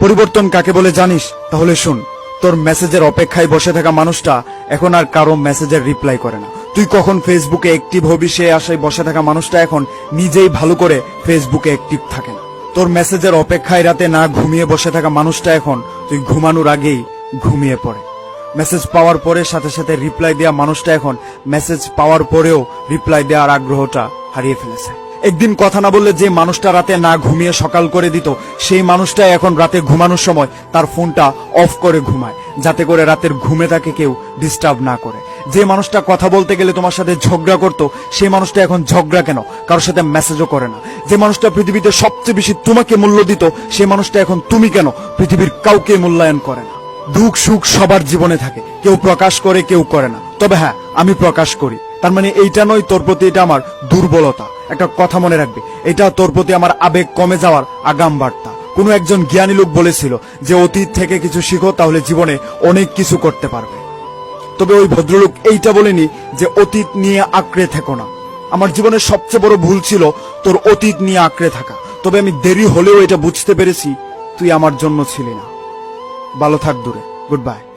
পরিবর্তন কাকে বলে জানিস? তাহলে শুন, তোর মেসেজের অপেক্ষায় বসে থাকা মানুষটা এখন আর কারো মেসেজের রিপ্লাই করে না। তুই কখন ফেসবুকে অ্যাক্টিভ হবি সে আশায় বসে থাকা মানুষটা এখন নিজেই ভালো করে ফেসবুকে অ্যাক্টিভ থাকে না। তোর মেসেজের অপেক্ষায় রাতে না ঘুমিয়ে বসে থাকা মানুষটা এখন তুই ঘুমানোর আগেই ঘুমিয়ে পড়ে। মেসেজ পাওয়ার পরে সাথে সাথে রিপ্লাই দেওয়া মানুষটা এখন মেসেজ পাওয়ার পরেও রিপ্লাই দেওয়ার আগ্রহটা হারিয়ে ফেলেছে। একদিন কথা না বললে যে মানুষটা রাতে না ঘুমিয়ে সকাল করে দিত, সেই মানুষটা এখন রাতে ঘুমানোর সময় তার ফোনটা অফ করে ঘুমায়, যাতে করে রাতের ঘুমে তাকে কেউ ডিস্টার্ব না করে। যে মানুষটা কথা বলতে গেলে তোমার সাথে ঝগড়া করতো, সেই মানুষটা এখন ঝগড়া কেন, কারোর সাথে মেসেজও করে না। যে মানুষটা পৃথিবীতে সবচেয়ে বেশি তোমাকে মূল্য দিত, সেই মানুষটা এখন তুমি কেন পৃথিবীর কাউকে মূল্যায়ন করে না। দুঃখ সুখ সবার জীবনে থাকে, কেউ প্রকাশ করে কেউ করে না। তবে হ্যাঁ, আমি প্রকাশ করি। তার মানে এইটা নয় তোর প্রতি এটা আমার দুর্বলতা। একটা কথা মনে রাখবি, এটা তোর প্রতি আমার আবেগ কমে যাওয়ার আগাম বার্তা। কোনো একজন জ্ঞানী লোক বলেছিল যে অতীত থেকে কিছু শিখো, তাহলে জীবনে অনেক কিছু করতে পারবে। তবে ওই ভদ্রলোক এইটা বলেনি যে অতীত নিয়ে আঁকড়ে থেকো না। আমার জীবনের সবচেয়ে বড় ভুল ছিল তোর অতীত নিয়ে আঁকড়ে থাকা। তবে আমি দেরি হলেও এটা বুঝতে পেরেছি তুই আমার জন্য ছিলি না। ভালো থাক দূরে। Good bye.